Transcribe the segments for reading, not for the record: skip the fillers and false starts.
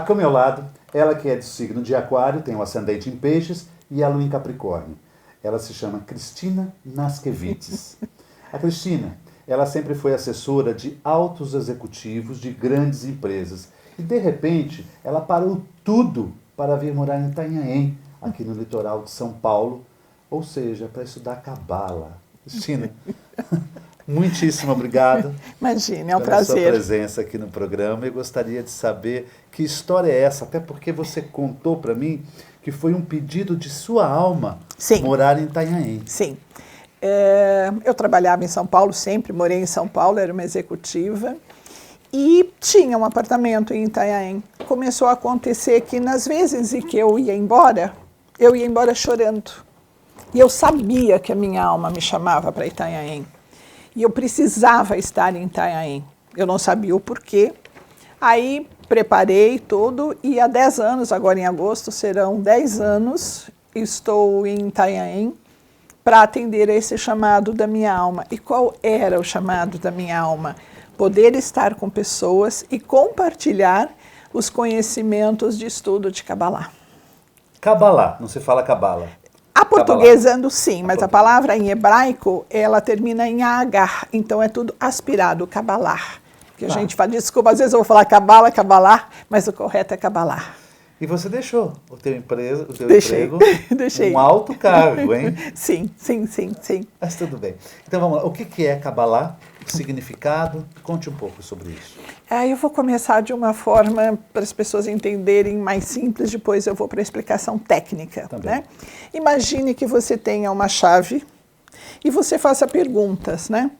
Aqui ao meu lado, ela que é de signo de Aquário, tem o ascendente em Peixes e a lua em Capricórnio. Ela se chama Cristina Naskevites. A Cristina, ela sempre foi assessora de altos executivos de grandes empresas. E, de repente, ela parou tudo para vir morar em Itanhaém, aqui no litoral de São Paulo, ou seja, para estudar Cabala. Cristina, muitíssimo obrigado. Imagina, é um pela sua prazer. presença aqui no programa. Eu gostaria de saber que história é essa, até porque você contou para mim que foi um pedido de sua alma morar em Itanhaém. Sim. Eu trabalhava em São Paulo sempre, morei em São Paulo, era uma executiva e tinha um apartamento em Itanhaém. Começou a acontecer que nas vezes em que eu ia embora chorando. E eu sabia que a minha alma me chamava para Itanhaém. E eu precisava estar em Itanhaém. Eu não sabia o porquê. Aí preparei tudo e há 10 anos, agora em agosto, serão 10 anos, estou em Itanhaém para atender a esse chamado da minha alma. E qual era o chamado da minha alma? Poder estar com pessoas e compartilhar os conhecimentos de estudo de Kabbalah. Kabbalah, não se fala Cabala. Aportuguesando sim, mas a palavra em hebraico, ela termina em agar, então é tudo aspirado, Kabbalah. Que a gente fala, desculpa, às vezes eu vou falar Kabbalah, Kabbalah, mas o correto é Kabbalah. E você deixou o teu emprego, Deixei. Um alto cargo, hein? Sim. Mas tudo bem. Então vamos lá, o que é Kabbalah? O significado? Conte um pouco sobre isso. Eu vou começar de uma forma para as pessoas entenderem mais simples, depois eu vou para a explicação técnica. Né? Imagine que você tenha uma chave e você faça perguntas, né?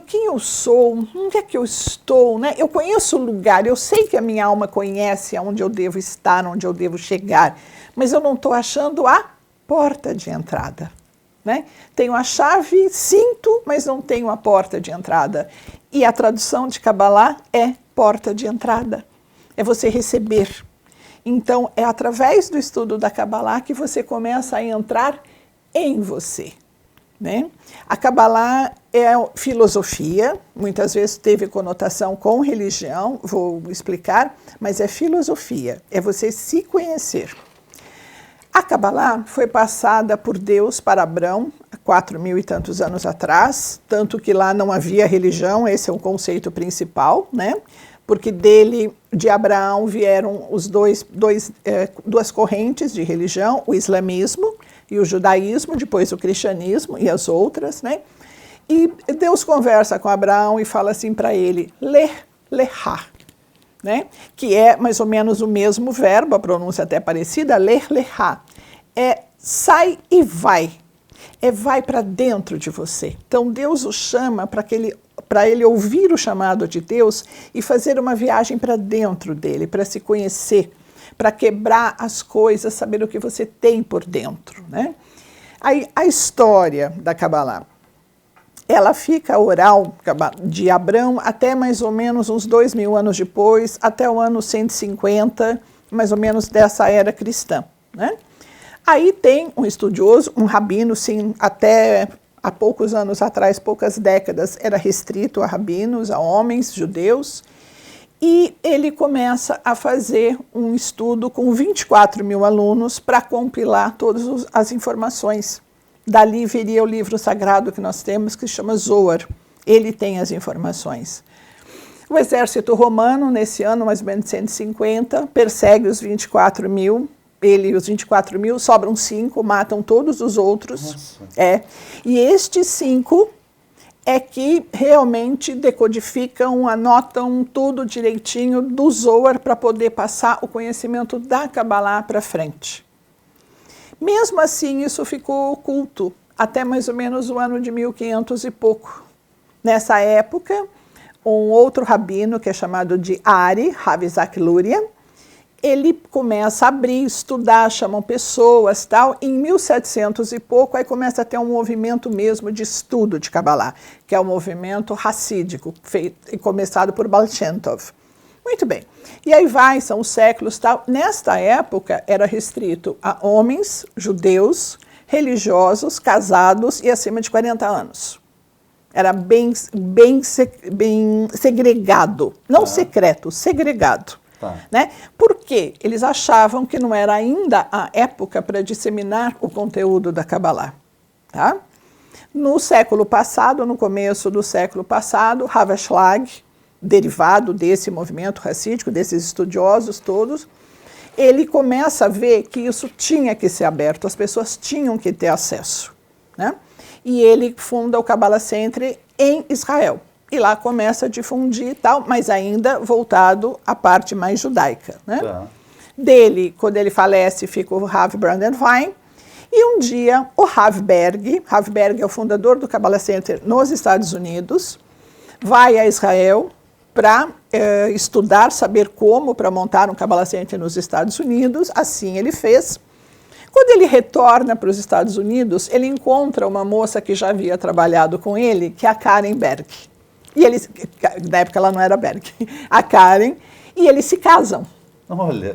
Quem eu sou? Onde é que eu estou? Né? Eu conheço o lugar, eu sei que a minha alma conhece aonde eu devo estar, onde eu devo chegar, mas eu não estou achando a porta de entrada. Né? Tenho a chave, sinto, mas não tenho a porta de entrada. E a tradução de Kabbalah é porta de entrada. É você receber. Então, é através do estudo da Kabbalah que você começa a entrar em você. Né? A Kabbalah é filosofia, muitas vezes teve conotação com religião, vou explicar, mas é filosofia, é você se conhecer. A Kabbalah foi passada por Deus para Abrão, há 4.000 e tantos anos atrás, tanto que lá não havia religião, esse é o conceito principal, né? Porque de Abraão vieram duas correntes de religião, o islamismo e o judaísmo, depois o cristianismo e as outras, né? E Deus conversa com Abraão e fala assim para ele, lechá, né? Que é mais ou menos o mesmo verbo, a pronúncia até parecida, lechá. É sai e vai. É vai para dentro de você. Então Deus o chama para ele ouvir o chamado de Deus e fazer uma viagem para dentro dele, para se conhecer, para quebrar as coisas, saber o que você tem por dentro. Né? Aí, a história da Kabbalah, ela fica oral de Abrão até mais ou menos uns 2.000 anos depois, até o ano 150, mais ou menos dessa era cristã. Né? Aí tem um estudioso, um rabino, sim, até há poucos anos atrás, poucas décadas, era restrito a rabinos, a homens judeus, e ele começa a fazer um estudo com 24.000 alunos para compilar todas as informações. Dali viria o livro sagrado que nós temos, que se chama Zohar. Ele tem as informações. O exército romano, nesse ano, mais ou menos 150, persegue os 24.000. Ele e os 24.000, sobram 5, matam todos os outros. E estes 5 é que realmente decodificam, anotam tudo direitinho do Zohar para poder passar o conhecimento da Kabbalah para frente. Mesmo assim, isso ficou oculto até mais ou menos o ano de 1500 e pouco. Nessa época, um outro rabino, que é chamado de Ari, Rav Isaac Luria, ele começa a abrir, estudar, chamam pessoas, tal. Em 1700 e pouco, aí começa a ter um movimento mesmo de estudo de Kabbalah, que é o movimento racídico, começado por Baal Shem Tov. Muito bem. E aí são os séculos, tal. Nesta época, era restrito a homens, judeus, religiosos, casados e acima de 40 anos. Era bem segregado. Não secreto, segregado. Tá. Né? Por quê? Eles achavam que não era ainda a época para disseminar o conteúdo da Kabbalah. Tá? No século passado, no começo do século passado, Rav Ashlag, derivado desse movimento racídico, desses estudiosos todos, ele começa a ver que isso tinha que ser aberto, as pessoas tinham que ter acesso. Né? E ele funda o Kabbalah Center em Israel. E lá começa a difundir e tal, mas ainda voltado à parte mais judaica. Né? Tá. Dele, quando ele falece, fica o Rav Brandenwein. E um dia, o Rav Berg é o fundador do Kabbalah Center nos Estados Unidos, vai a Israel para estudar, saber como para montar um Kabbalah Center nos Estados Unidos. Assim ele fez. Quando ele retorna para os Estados Unidos, ele encontra uma moça que já havia trabalhado com ele, que é a Karen Berg. E eles, na época ela não era Berg, a Karen, e eles se casam. Olha.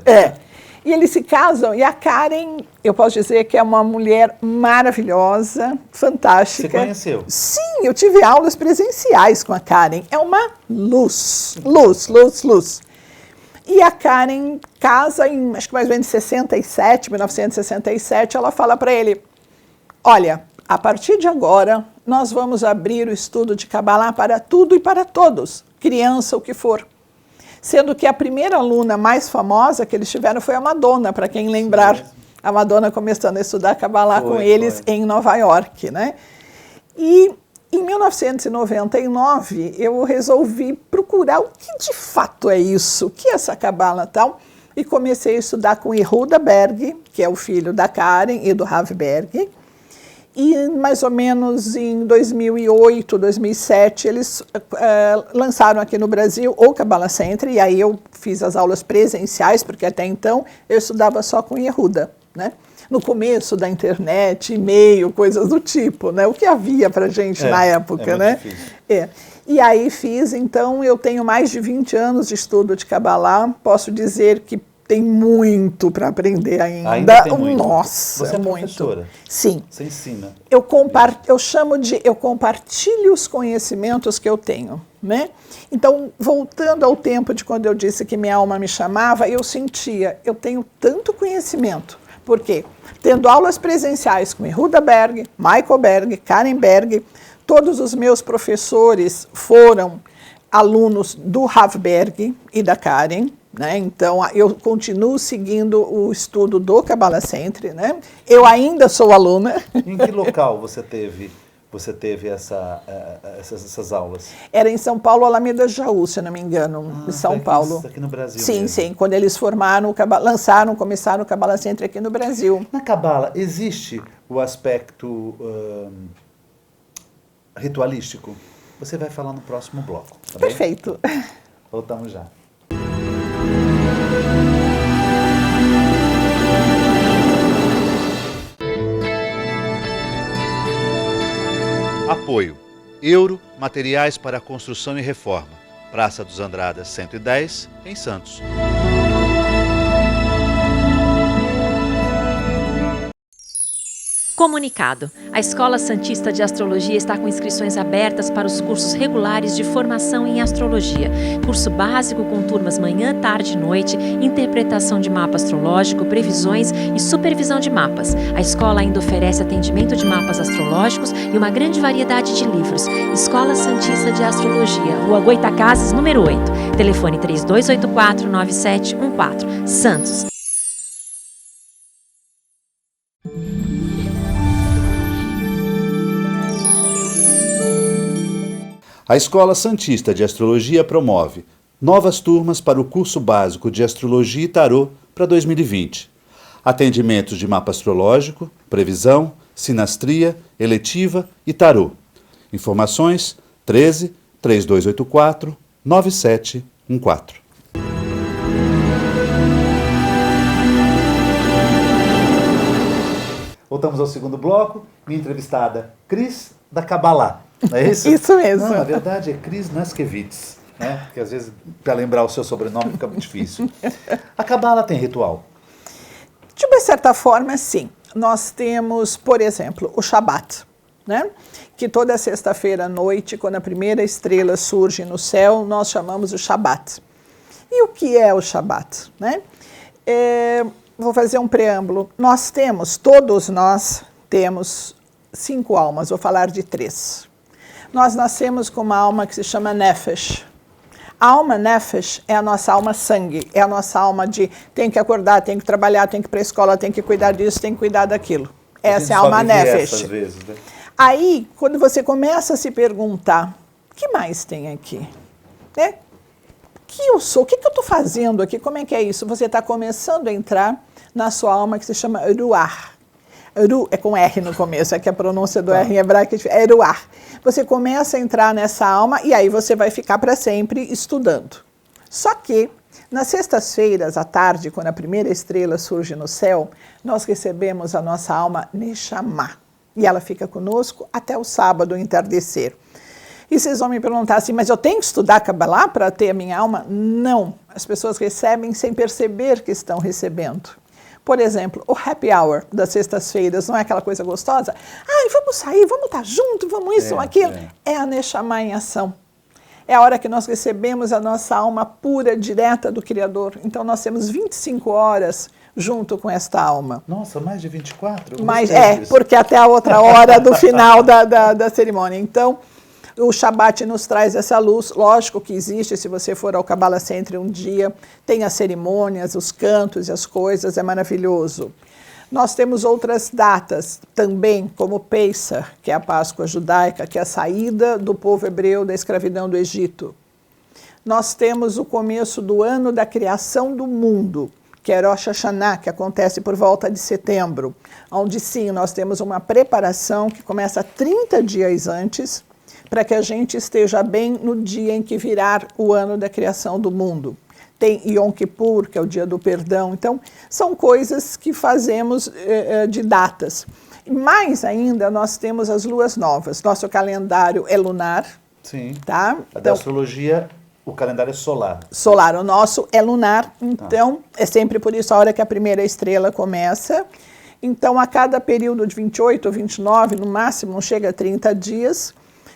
E eles se casam, e a Karen, eu posso dizer que é uma mulher maravilhosa, fantástica. Você conheceu? Sim, eu tive aulas presenciais com a Karen. É uma luz. E a Karen casa em, acho que mais ou menos 1967, ela fala para ele, olha, a partir de agora, nós vamos abrir o estudo de Kabbalah para tudo e para todos, criança, o que for. Sendo que a primeira aluna mais famosa que eles tiveram foi a Madonna, para quem lembrar. Sim. A Madonna começando a estudar Kabbalah com eles em Nova York, né? E em 1999, eu resolvi procurar o que de fato é isso, o que é essa Kabbalah tal, e comecei a estudar com Yehuda Berg, que é o filho da Karen e do Rav Berg. E mais ou menos em 2008, 2007, eles lançaram aqui no Brasil o Kabbalah Center, e aí eu fiz as aulas presenciais, porque até então eu estudava só com Yehuda, né? No começo da internet, e-mail, coisas do tipo, né? O que havia para gente na época, né? E aí fiz, então eu tenho mais de 20 anos de estudo de Kabbalah, posso dizer que tem muito para aprender ainda. Tem muito. Nossa, você é muito. Professora? Sim. Você ensina? Eu compartilho os conhecimentos que eu tenho, né? Então, voltando ao tempo de quando eu disse que minha alma me chamava, eu sentia, eu tenho tanto conhecimento. Por quê? Tendo aulas presenciais com Yehuda Berg, Michael Berg, Karen Berg, todos os meus professores foram alunos do Rav Berg e da Karen, né? Então, eu continuo seguindo o estudo do Kabbalah Center, né? Eu ainda sou aluna. Em que local você teve essas aulas? Era em São Paulo, Alameda Jaú, se eu não me engano, em São Paulo. Aqui no Brasil Sim, mesmo. sim. Quando eles começaram o Kabbalah Center aqui no Brasil. Na Kabbalah, existe o aspecto ritualístico? Você vai falar no próximo bloco, tá bem? Perfeito. Voltamos já. Apoio. Euro, materiais para construção e reforma. Praça dos Andradas, 110, em Santos. Comunicado. A Escola Santista de Astrologia está com inscrições abertas para os cursos regulares de formação em astrologia. Curso básico com turmas manhã, tarde e noite, interpretação de mapa astrológico, previsões e supervisão de mapas. A escola ainda oferece atendimento de mapas astrológicos e uma grande variedade de livros. Escola Santista de Astrologia, Rua Goitacazes, número 8. Telefone 3284-9714. Santos. A Escola Santista de Astrologia promove novas turmas para o curso básico de Astrologia e Tarô para 2020. Atendimentos de mapa astrológico, previsão, sinastria, eletiva e tarô. Informações 13 3284 9714. Voltamos ao segundo bloco. Minha entrevistada, Cris da Kabbalah. Não é isso? Isso mesmo. Não, na verdade é Cris Naskevitz, né? Porque às vezes, para lembrar o seu sobrenome, fica muito difícil. A Kabbalah tem ritual? De uma certa forma, sim. Nós temos, por exemplo, o Shabat, né? Que toda sexta-feira à noite, quando a primeira estrela surge no céu, nós chamamos o Shabat. E o que é o Shabat? Né? Vou fazer um preâmbulo. Todos nós temos 5 almas, vou falar de 3. Nós nascemos com uma alma que se chama Nefesh. A alma Nefesh é a nossa alma sangue, é a nossa alma de tem que acordar, tem que trabalhar, tem que ir para a escola, tem que cuidar disso, tem que cuidar daquilo. Essa é a alma Nefesh. Vezes, né? Aí, quando você começa a se perguntar, o que mais tem aqui? Né? Que eu sou? O que eu estou fazendo aqui? Como é que é isso? Você está começando a entrar na sua alma que se chama Ruach. Ru é com R no começo, é que a pronúncia do R em hebraico é Ruach. Você começa a entrar nessa alma e aí você vai ficar para sempre estudando. Só que, nas sextas-feiras, à tarde, quando a primeira estrela surge no céu, nós recebemos a nossa alma Neshama. E ela fica conosco até o sábado, o entardecer. E vocês vão me perguntar assim, mas eu tenho que estudar Kabbalah para ter a minha alma? Não. As pessoas recebem sem perceber que estão recebendo. Por exemplo, o happy hour das sextas-feiras, não é aquela coisa gostosa? Ai, vamos sair, vamos estar juntos, vamos isso ou aquilo. É a Neshama em ação. É a hora que nós recebemos a nossa alma pura, direta do Criador. Então nós temos 25 horas junto com esta alma. Nossa, mais de 24? Mas porque até a outra hora do final da cerimônia. Então, o Shabat nos traz essa luz, lógico que existe, se você for ao Kabbalah Center um dia, tem as cerimônias, os cantos e as coisas, é maravilhoso. Nós temos outras datas também, como Pesach, que é a Páscoa judaica, que é a saída do povo hebreu da escravidão do Egito. Nós temos o começo do ano da criação do mundo, que é Rosh Hashanah, que acontece por volta de setembro, onde sim, nós temos uma preparação que começa 30 dias antes, para que a gente esteja bem no dia em que virar o ano da criação do mundo. Tem Yom Kippur, que é o dia do perdão. Então, são coisas que fazemos de datas. Mais ainda, nós temos as luas novas. Nosso calendário é lunar. Sim. Tá? Da astrologia, o calendário é solar. Solar, o nosso é lunar. Então, é sempre por isso a hora que a primeira estrela começa. Então, a cada período de 28 ou 29, no máximo, não chega a 30 dias,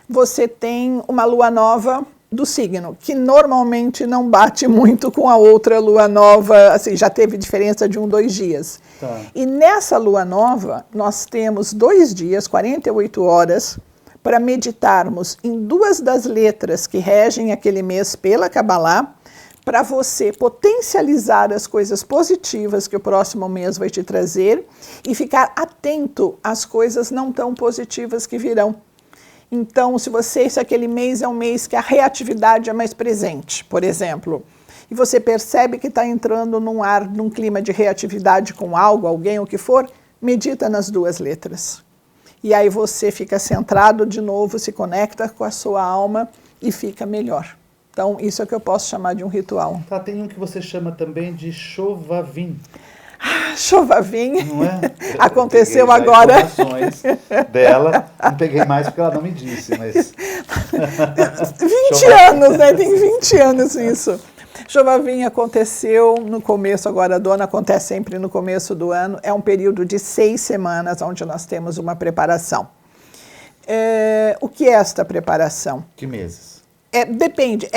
você tem uma lua nova do signo, que normalmente não bate muito com a outra lua nova, assim, já teve diferença de 2 dias. Tá. E nessa lua nova, nós temos 2 dias, 48 horas, para meditarmos em 2 das letras que regem aquele mês pela Kabbalah, para você potencializar as coisas positivas que o próximo mês vai te trazer e ficar atento às coisas não tão positivas que virão. Então, se aquele mês é um mês que a reatividade é mais presente, por exemplo, e você percebe que está entrando num clima de reatividade com algo, alguém, o que for, medita nas 2 letras. E aí você fica centrado de novo, se conecta com a sua alma e fica melhor. Então, isso é o que eu posso chamar de um ritual. Tá, tem um que você chama também de Shovavim. Shovavim, não é? Aconteceu agora. Informações dela, não peguei mais porque ela não me disse, mas... 20 anos, né? Tem 20 anos isso. Shovavim aconteceu no começo agora do ano, acontece sempre no começo do ano. É um período de 6 semanas onde nós temos uma preparação. O que é esta preparação? Que meses? Depende.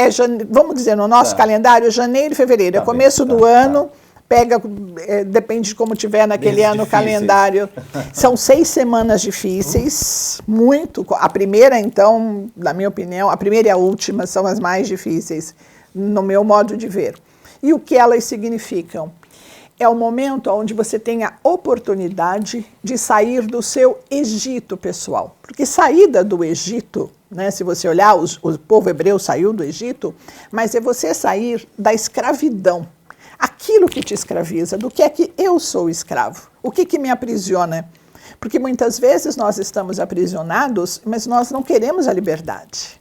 Vamos dizer, no nosso calendário, janeiro e fevereiro. É começo do ano... depende de como tiver naquele ano o calendário. São 6 semanas difíceis, muito. A primeira, então, na minha opinião, a primeira e a última são as mais difíceis, no meu modo de ver. E o que elas significam? É o momento onde você tem a oportunidade de sair do seu Egito pessoal. Porque saída do Egito, né, se você olhar, o povo hebreu saiu do Egito, mas é você sair da escravidão. Aquilo que te escraviza, do que é que eu sou escravo, o que me aprisiona. Porque muitas vezes nós estamos aprisionados, mas nós não queremos a liberdade.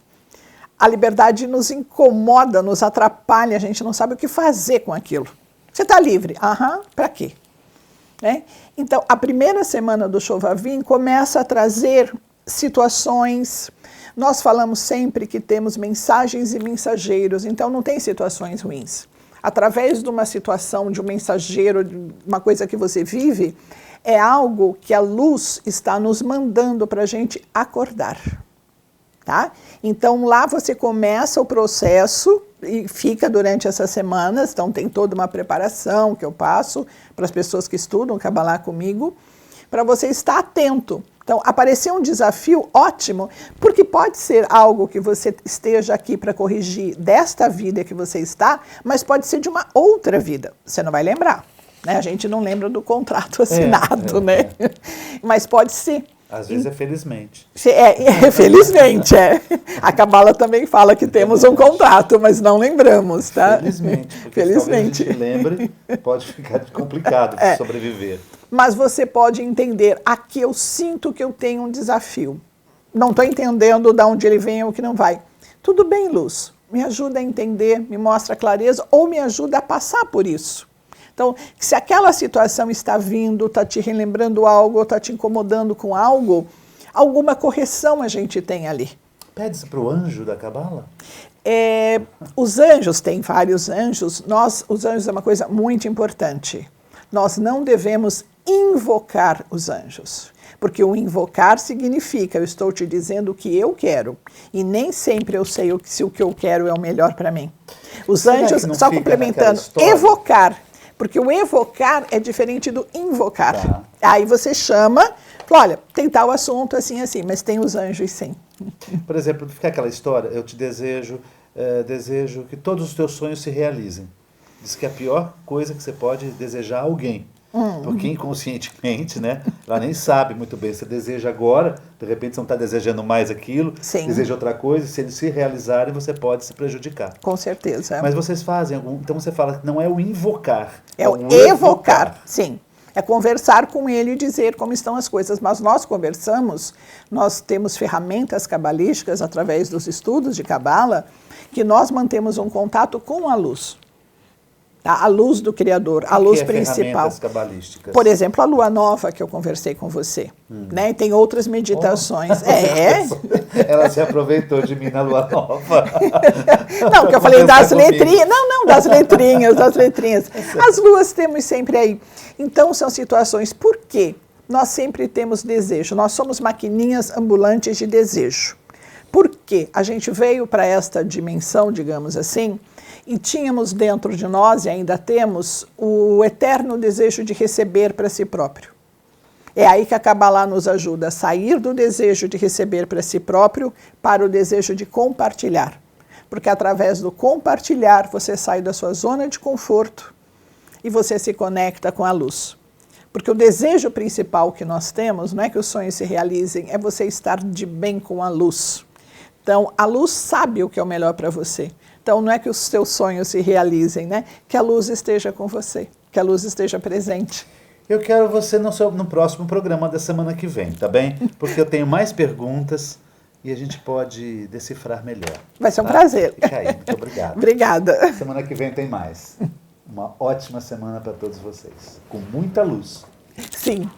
A liberdade nos incomoda, nos atrapalha, a gente não sabe o que fazer com aquilo. Você está livre? Para quê? Né? Então, a primeira semana do Shovavim começa a trazer situações. Nós falamos sempre que temos mensagens e mensageiros, então não tem situações ruins. Através de uma situação, de um mensageiro, de uma coisa que você vive, é algo que a luz está nos mandando para a gente acordar. tá? Então lá você começa o processo e fica durante essas semanas, então tem toda uma preparação que eu passo para as pessoas que estudam Kabbalah comigo, para você estar atento. Então, aparecer um desafio, ótimo, porque pode ser algo que você esteja aqui para corrigir desta vida que você está, mas pode ser de uma outra vida. Você não vai lembrar, né? A gente não lembra do contrato assinado, né? Mas pode ser. Às vezes é felizmente. Felizmente, é. A Kabbalah também fala que temos um contrato, mas não lembramos, tá? Felizmente, porque Felizmente. talvez a gente lembre, pode ficar complicado de sobreviver. Mas você pode entender, aqui eu sinto que eu tenho um desafio. Não estou entendendo de onde ele vem ou que não vai. Tudo bem, Luz, me ajuda a entender, me mostra a clareza ou me ajuda a passar por isso. Então, se aquela situação está vindo, está te relembrando algo, está te incomodando com algo, alguma correção a gente tem ali. Pede-se para o anjo da Kabbalah? Os anjos, tem vários anjos. Os anjos é uma coisa muito importante. Nós não devemos invocar os anjos, porque o invocar significa eu estou te dizendo o que eu quero e nem sempre eu sei se o que eu quero é o melhor para mim. Os anjos, só complementando, evocar, porque o evocar é diferente do invocar. Tá. Aí você chama, fala, olha, tem tal assunto assim, assim, mas tem os anjos sim. Por exemplo, fica aquela história, eu te desejo que todos os teus sonhos se realizem. Diz que é a pior coisa que você pode desejar a alguém. Porque inconscientemente, né, ela nem sabe muito bem. Você deseja agora, de repente você não está desejando mais aquilo, Sim. deseja outra coisa, e se eles se realizarem, você pode se prejudicar. Com certeza. Mas vocês fazem, então você fala que não é o invocar. É o evocar, sim. É conversar com ele e dizer como estão as coisas. Mas nós conversamos, nós temos ferramentas cabalísticas através dos estudos de Kabbalah, que nós mantemos um contato com a luz. A luz do Criador, a luz principal. Ferramentas cabalísticas? Por exemplo, a lua nova que eu conversei com você. Né? Tem outras meditações. Ela se aproveitou de mim na lua nova. Não, que eu falei das letrinhas. Não, das letrinhas. As luas temos sempre aí. Então, são situações. Por quê? Nós sempre temos desejo. Nós somos maquininhas ambulantes de desejo. Por quê? A gente veio para esta dimensão, digamos assim, e tínhamos dentro de nós, e ainda temos, o eterno desejo de receber para si próprio. É aí que a Kabbalah nos ajuda a sair do desejo de receber para si próprio para o desejo de compartilhar. Porque através do compartilhar, você sai da sua zona de conforto e você se conecta com a luz. Porque o desejo principal que nós temos, não é que os sonhos se realizem, é você estar de bem com a luz. Então, a luz sabe o que é o melhor para você. Então, não é que os seus sonhos se realizem, né? Que a luz esteja com você, que a luz esteja presente. Eu quero você no próximo programa da semana que vem, tá bem? Porque eu tenho mais perguntas e a gente pode decifrar melhor. Vai ser um prazer. Fica aí, muito obrigado. Obrigada. Semana que vem tem mais. Uma ótima semana para todos vocês. Com muita luz. Sim.